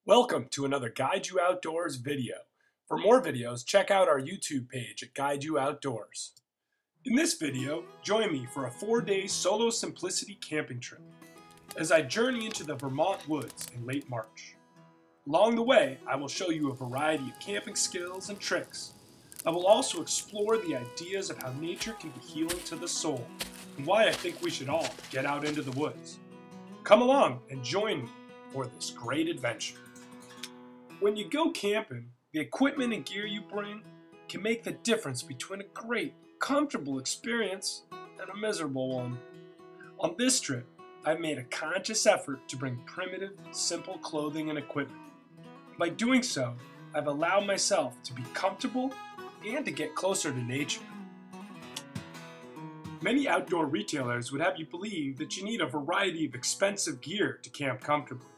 Welcome to another Guide You Outdoors video. For more videos, check out our YouTube page at Guide You Outdoors. In this video, join me for a 4-day solo simplicity camping trip as I journey into the Vermont woods in late March. Along the way, I will show you a variety of camping skills and tricks. I will also explore the ideas of how nature can be healing to the soul and why I think we should all get out into the woods. Come along and join me for this great adventure. When you go camping, the equipment and gear you bring can make the difference between a great, comfortable experience and a miserable one. On this trip, I've made a conscious effort to bring primitive, simple clothing and equipment. By doing so, I've allowed myself to be comfortable and to get closer to nature. Many outdoor retailers would have you believe that you need a variety of expensive gear to camp comfortably.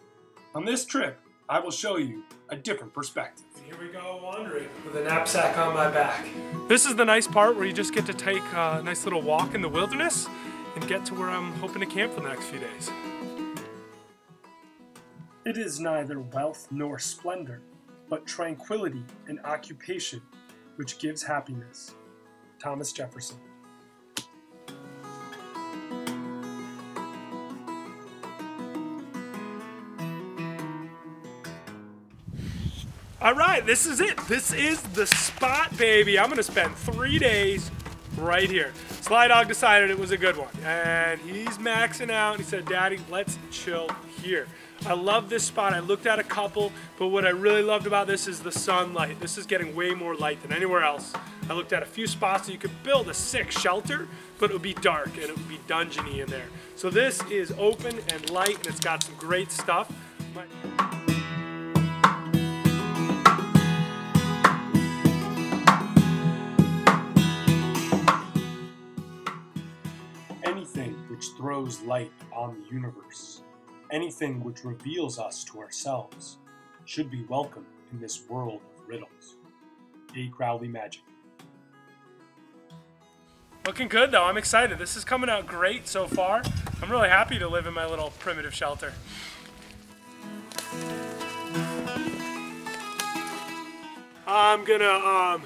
On this trip, I will show you a different perspective. Here we go wandering with a knapsack on my back. This is the nice part where you just get to take a nice little walk in the wilderness and get to where I'm hoping to camp for the next few days. It is neither wealth nor splendor, but tranquility and occupation which gives happiness. Thomas Jefferson. All right, this is it. This is the spot, baby. I'm gonna spend 3 days right here. Sly Dog decided it was a good one, and he's maxing out. He said, Daddy, let's chill here. I love this spot. I looked at a couple, but what I really loved about this is the sunlight. This is getting way more light than anywhere else. I looked at a few spots that you could build a sick shelter, but it would be dark and it would be dungeony in there. So this is open and light, and it's got some great stuff. Anything which throws light on the universe, anything which reveals us to ourselves, should be welcome in this world of riddles. A. Crowley Magic. Looking good though, I'm excited. This is coming out great so far. I'm really happy to live in my little primitive shelter. I'm gonna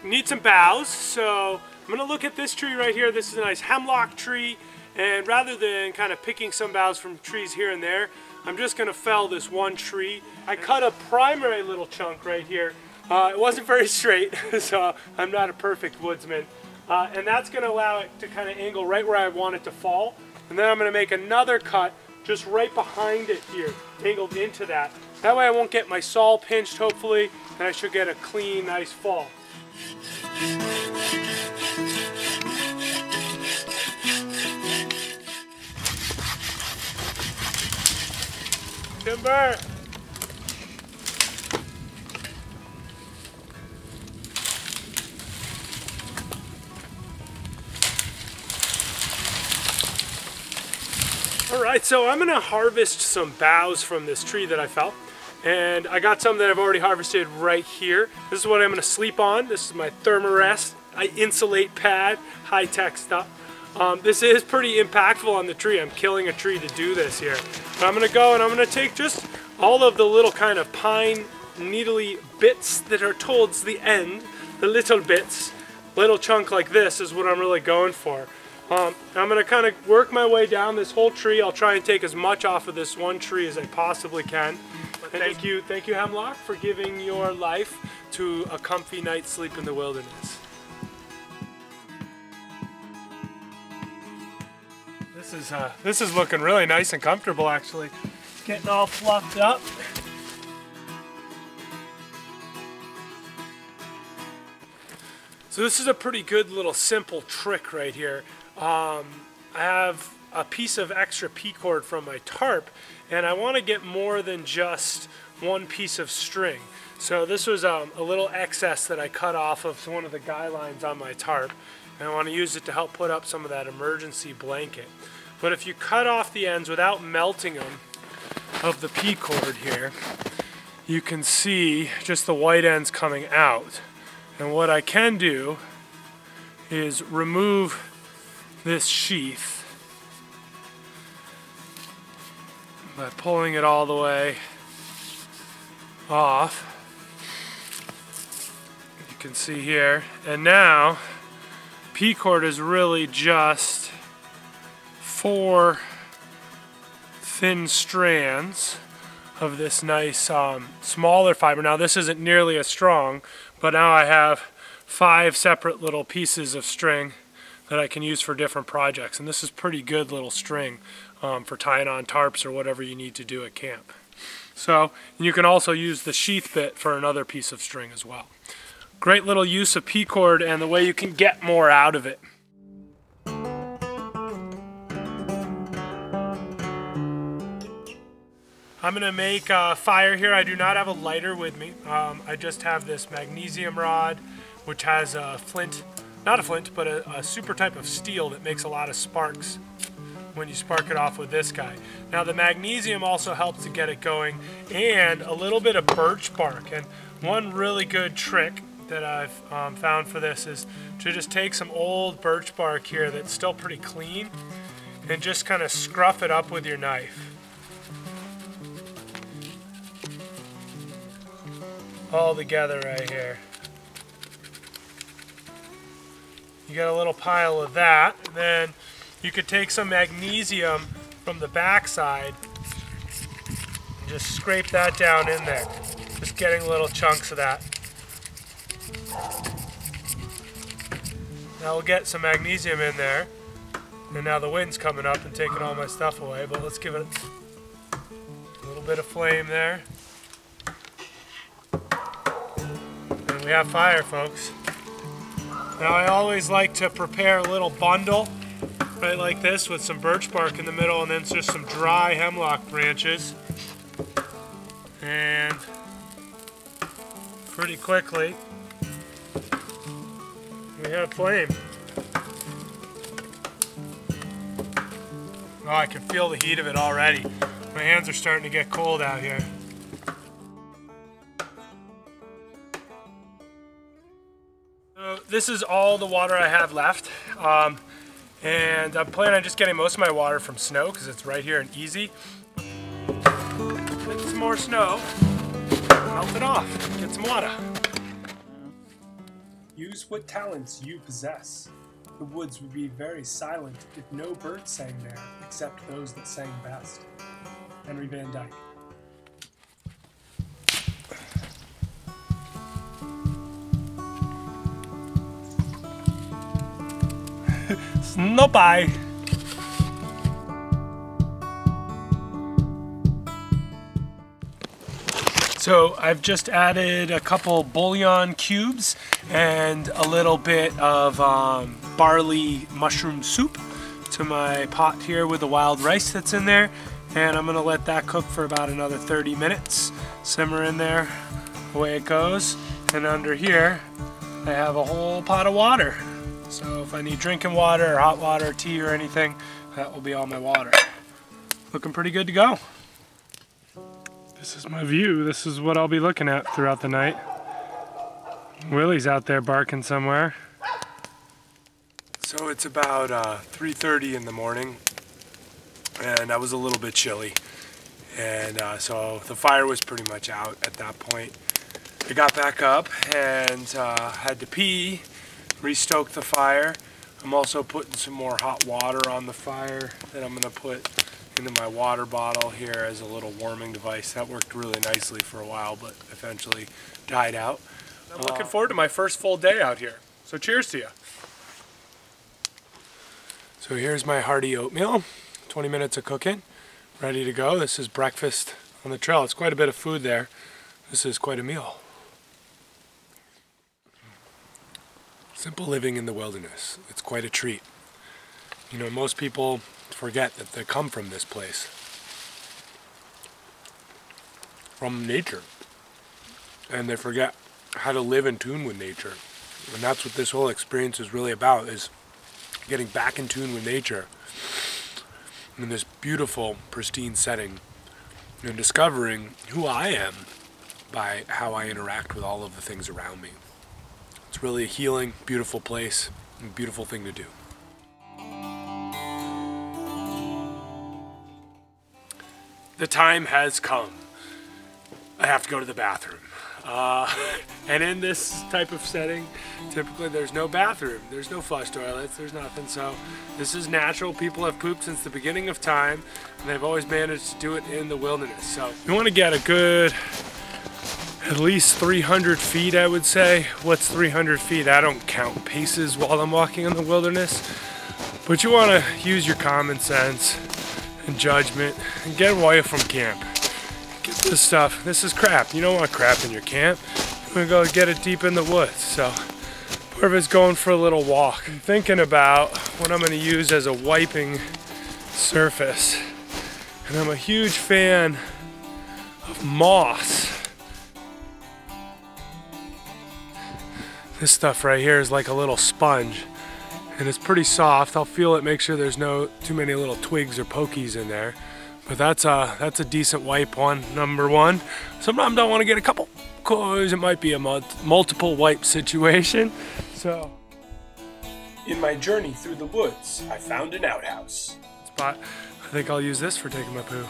need some boughs, so I'm gonna look at this tree right here. This is a nice hemlock tree, and rather than kind of picking some boughs from trees here and there, I'm just gonna fell this one tree. I cut a primary little chunk right here. It wasn't very straight, so I'm not a perfect woodsman. And that's gonna allow it to kind of angle right where I want it to fall. And then I'm gonna make another cut just right behind it here, angled into that. That way I won't get my saw pinched, hopefully, and I should get a clean, nice fall. Timber! Alright, so I'm going to harvest some boughs from this tree that I felled. And I got some that I've already harvested right here. This is what I'm going to sleep on. This is my Thermarest. I insulate pad, high-tech stuff. This is pretty impactful on the tree. I'm killing a tree to do this here. But I'm going to go and I'm going to take just all of the little kind of pine needly bits that are towards the end, the little bits. Little chunk like this is what I'm really going for. I'm going to kind of work my way down this whole tree. I'll try and take as much off of this one tree as I possibly can. And thank you Hemlock, for giving your life to a comfy night's sleep in the wilderness. This is looking really nice and comfortable, actually. Getting all fluffed up. So this is a pretty good little simple trick right here. I have a piece of extra P-cord from my tarp, and I want to get more than just one piece of string. So this was a little excess that I cut off of one of the guy lines on my tarp, and I want to use it to help put up some of that emergency blanket. But if you cut off the ends without melting them of the P-cord here, you can see just the white ends coming out. And what I can do is remove this sheath by pulling it all the way off. You can see here. And now, P-cord is really just 4 thin strands of this nice smaller fiber. Now this isn't nearly as strong, but now I have 5 separate little pieces of string that I can use for different projects. And this is pretty good little string for tying on tarps or whatever you need to do at camp. So you can also use the sheath bit for another piece of string as well. Great little use of P-cord and the way you can get more out of it. I'm going to make a fire here. I do not have a lighter with me. I just have this magnesium rod, which has a flint, not a flint, but a super type of steel that makes a lot of sparks when you spark it off with this guy. Now the magnesium also helps to get it going, and a little bit of birch bark. And one really good trick that I've found for this is to just take some old birch bark here that's still pretty clean and just kind of scruff it up with your knife. All together right here. You get a little pile of that, and then you could take some magnesium from the back side and just scrape that down in there. Just getting little chunks of that. Now we'll get some magnesium in there, and now the wind's coming up and taking all my stuff away, but let's give it a little bit of flame there. We have fire, folks. Now I always like to prepare a little bundle right like this with some birch bark in the middle and then just some dry hemlock branches. And pretty quickly we have flame. Oh, I can feel the heat of it already. My hands are starting to get cold out here. This is all the water I have left, and I'm planning on just getting most of my water from snow because it's right here and easy. Get some more snow, melt it off, get some water. Use what talents you possess. The woods would be very silent if no birds sang there except those that sang best. Henry Van Dyke. No bye. So I've just added a couple bouillon cubes and a little bit of barley mushroom soup to my pot here with the wild rice that's in there, and I'm gonna let that cook for about another 30 minutes. Simmer in there, away it goes. And under here I have a whole pot of water. So if I need drinking water or hot water or tea or anything, that will be all my water. Looking pretty good to go. This is my view. This is what I'll be looking at throughout the night. Willie's out there barking somewhere. So it's about 3:30 in the morning, and I was a little bit chilly. And so the fire was pretty much out at that point. I got back up and had to pee. Restoke the fire. I'm also putting some more hot water on the fire that I'm going to put into my water bottle here as a little warming device. That worked really nicely for a while, but eventually died out. I'm looking forward to my first full day out here. So cheers to you. So here's my hearty oatmeal. 20 minutes of cooking. Ready to go. This is breakfast on the trail. It's quite a bit of food there. This is quite a meal. Simple living in the wilderness. It's quite a treat. You know, most people forget that they come from this place, from nature, and they forget how to live in tune with nature. And that's what this whole experience is really about, is getting back in tune with nature in this beautiful, pristine setting, and discovering who I am by how I interact with all of the things around me. It's really a healing, beautiful place, and a beautiful thing to do. The time has come. I have to go to the bathroom. And in this type of setting, typically there's no bathroom, there's no flush toilets, there's nothing. So this is natural. People have pooped since the beginning of time, and they've always managed to do it in the wilderness. So you want to get a good, at least 300 feet, I would say. What's 300 feet? I don't count paces while I'm walking in the wilderness. But you want to use your common sense and judgment and get away from camp. Get this stuff. This is crap. You don't want crap in your camp. You're going to go get it deep in the woods. So part of it's going for a little walk. I'm thinking about what I'm going to use as a wiping surface. And I'm a huge fan of moss. This stuff right here is like a little sponge. And it's pretty soft. I'll feel it, make sure there's no too many little twigs or pokies in there. But that's a decent wipe number one. Sometimes I want to get a couple, because it might be a multiple wipe situation. So, in my journey through the woods, I found an outhouse spot. I think I'll use this for taking my poo.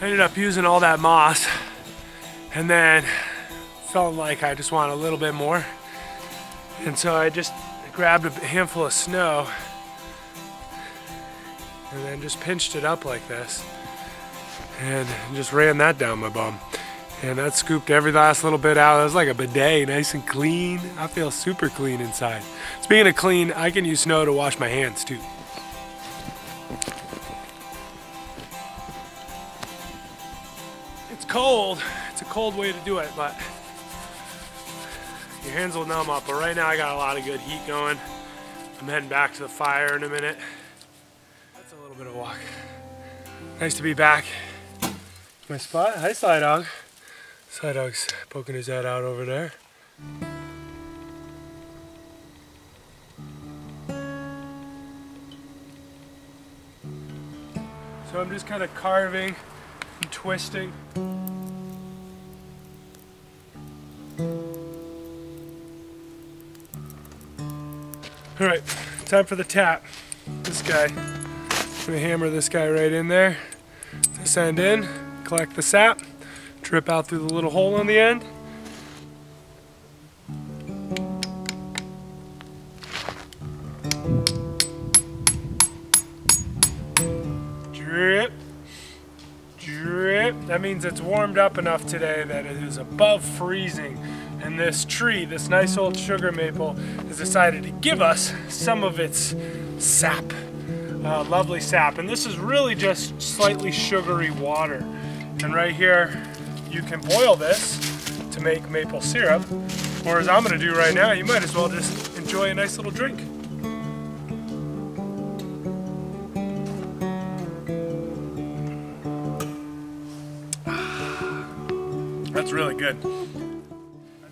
I ended up using all that moss, and then felt like I just want a little bit more. And so I just grabbed a handful of snow and then just pinched it up like this and just ran that down my bum. And that scooped every last little bit out. It was like a bidet, nice and clean. I feel super clean inside. Speaking of clean, I can use snow to wash my hands too. Cold. It's a cold way to do it, but your hands will numb up. But right now I got a lot of good heat going. I'm heading back to the fire in a minute. That's a little bit of a walk. Nice to be back. My spot. Hi, Sly Dog. Sly Dog's poking his head out over there. So I'm just kind of carving and twisting. All right, time for the tap. This guy, I'm gonna hammer this guy right in there. This end in, collect the sap, drip out through the little hole on the end. Drip, drip. That means it's warmed up enough today that it is above freezing. And this tree, this nice old sugar maple, has decided to give us some of its sap, lovely sap. And this is really just slightly sugary water. And right here, you can boil this to make maple syrup. Or as I'm gonna do right now, you might as well just enjoy a nice little drink. That's really good.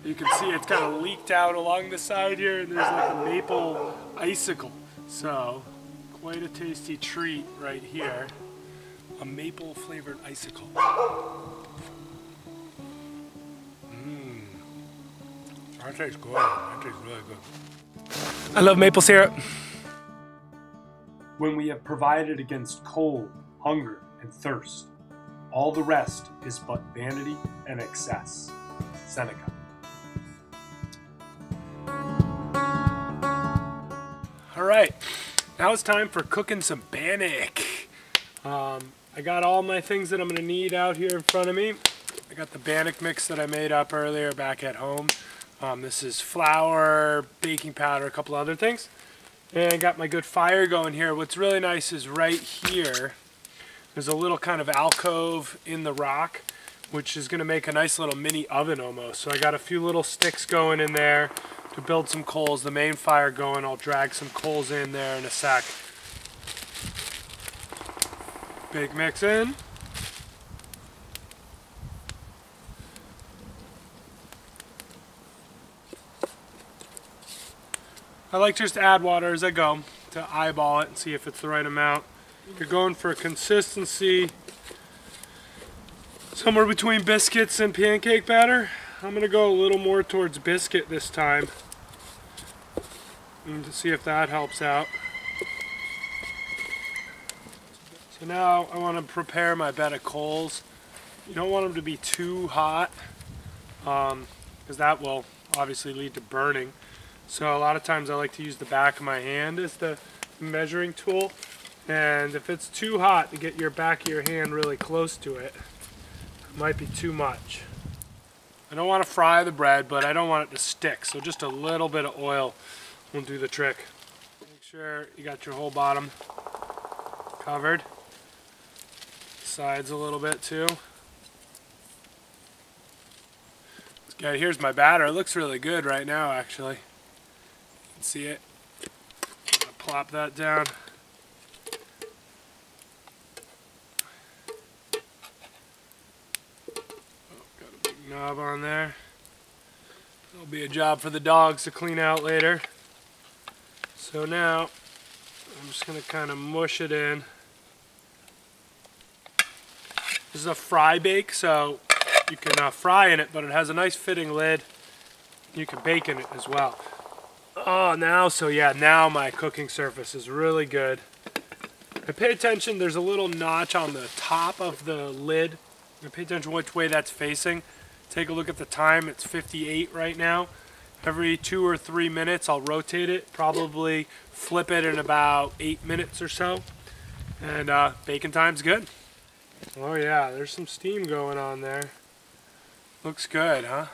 You can see it's kind of leaked out along the side here, and there's like a maple icicle. So, quite a tasty treat right here. A maple flavored icicle. Mmm. That tastes good. That tastes really good. I love maple syrup. When we have provided against cold, hunger, and thirst, all the rest is but vanity and excess. Seneca. All right, now it's time for cooking some bannock. I got all my things that I'm gonna need out here in front of me. I got the bannock mix that I made up earlier back at home. This is flour, baking powder, a couple other things. And I got my good fire going here. What's really nice is right here, there's a little kind of alcove in the rock, which is gonna make a nice little mini oven almost. So I got a few little sticks going in there to build some coals. The main fire going, I'll drag some coals in there in a sec. Big mix in. I like just to add water as I go to eyeball it and see if it's the right amount. You're going for consistency, Somewhere between biscuits and pancake batter. I'm going to go a little more towards biscuit this time. And to see if that helps out. So now I want to prepare my bed of coals. You don't want them to be too hot, because that will obviously lead to burning. So a lot of times I like to use the back of my hand as the measuring tool. And if it's too hot to get your back of your hand really close to it, it might be too much. I don't want to fry the bread, but I don't want it to stick. So just a little bit of oil will do the trick. Make sure you got your whole bottom covered. Sides a little bit too. Okay, here's my batter. It looks really good right now, actually. You can see it. I'm gonna plop that down. Got a big knob on there. That'll be a job for the dogs to clean out later. So now, I'm just gonna kind of mush it in. This is a fry bake, so you can fry in it, but it has a nice fitting lid. You can bake in it as well. Oh, now my cooking surface is really good. And pay attention, there's a little notch on the top of the lid. And pay attention which way that's facing. Take a look at the time, it's 58 right now. Every 2 or 3 minutes I'll rotate it, probably flip it in about 8 minutes or so. And baking time's good. Oh yeah, there's some steam going on there. Looks good, huh?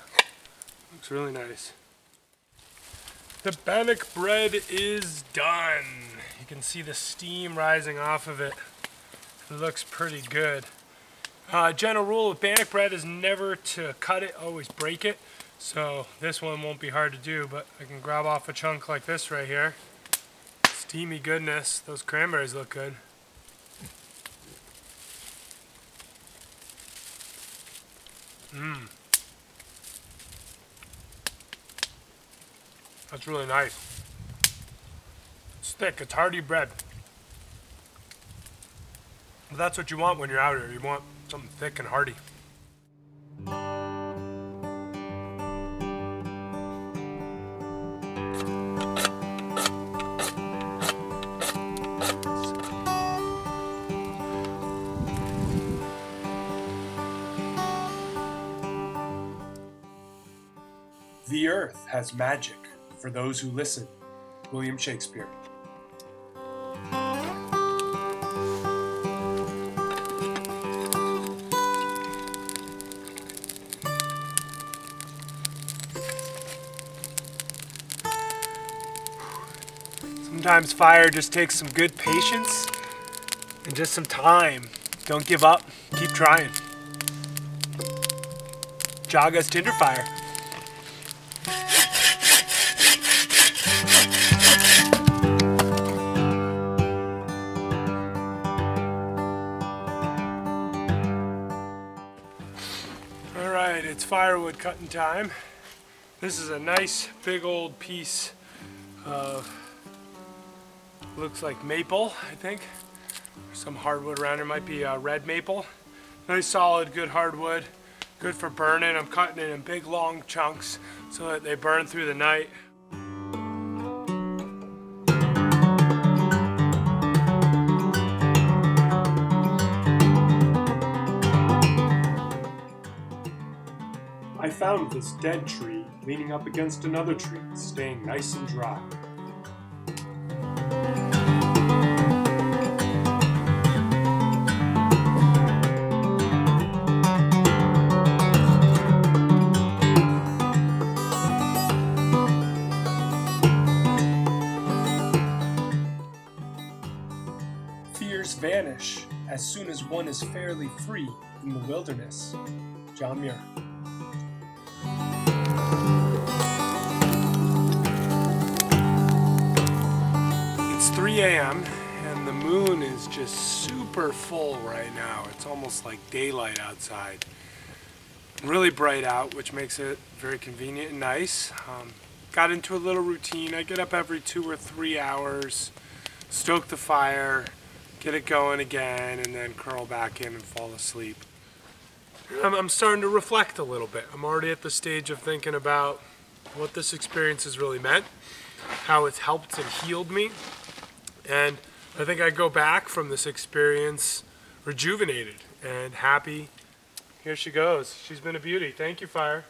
Looks really nice. The bannock bread is done. You can see the steam rising off of it. It looks pretty good. General rule of bannock bread is never to cut it, always break it. So this one won't be hard to do, but I can grab off a chunk like this right here. Steamy goodness. Those cranberries look good. Mmm. That's really nice. It's thick, it's hearty bread. But that's what you want when you're out here. You want something thick and hearty. The earth has magic for those who listen. William Shakespeare. Sometimes fire just takes some good patience and just some time. Don't give up. Keep trying. Chaga's Tinder Fire. Alright, it's firewood cutting time. This is a nice big old piece of, looks like maple, I think. There's some hardwood around here, might be red maple. Nice solid, good hardwood, good for burning. I'm cutting it in big long chunks so that they burn through the night. I found this dead tree leaning up against another tree, staying nice and dry. Fears vanish as soon as one is fairly free in the wilderness. John Muir. It's 3 a.m. and the moon is just super full right now. It's almost like daylight outside. Really bright out, which makes it very convenient and nice. Got into a little routine. I get up every 2 or 3 hours, stoke the fire, get it going again, and then curl back in and fall asleep. I'm starting to reflect a little bit. I'm already at the stage of thinking about what this experience has really meant, how it's helped and healed me, and I think I go back from this experience rejuvenated and happy. Here she goes. She's been a beauty. Thank you, Fire.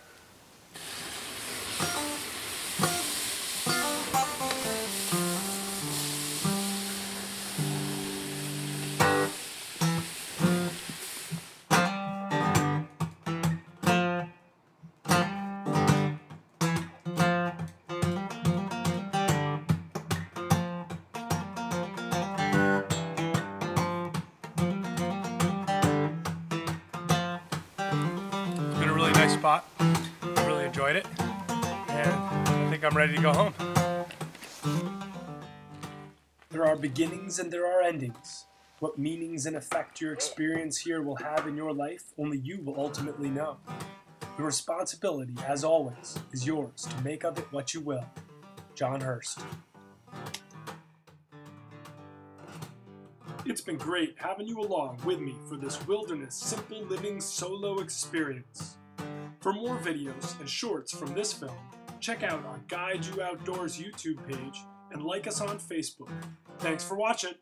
It's been a really nice spot. I really enjoyed it, and I think I'm ready to go home. There are beginnings and there are endings. What meanings and effect your experience here will have in your life, only you will ultimately know. The responsibility, as always, is yours to make of it what you will. John Hurst. It's been great having you along with me for this wilderness simple living solo experience. For more videos and shorts from this film, check out our Guide You Outdoors YouTube page and like us on Facebook. Thanks for watching.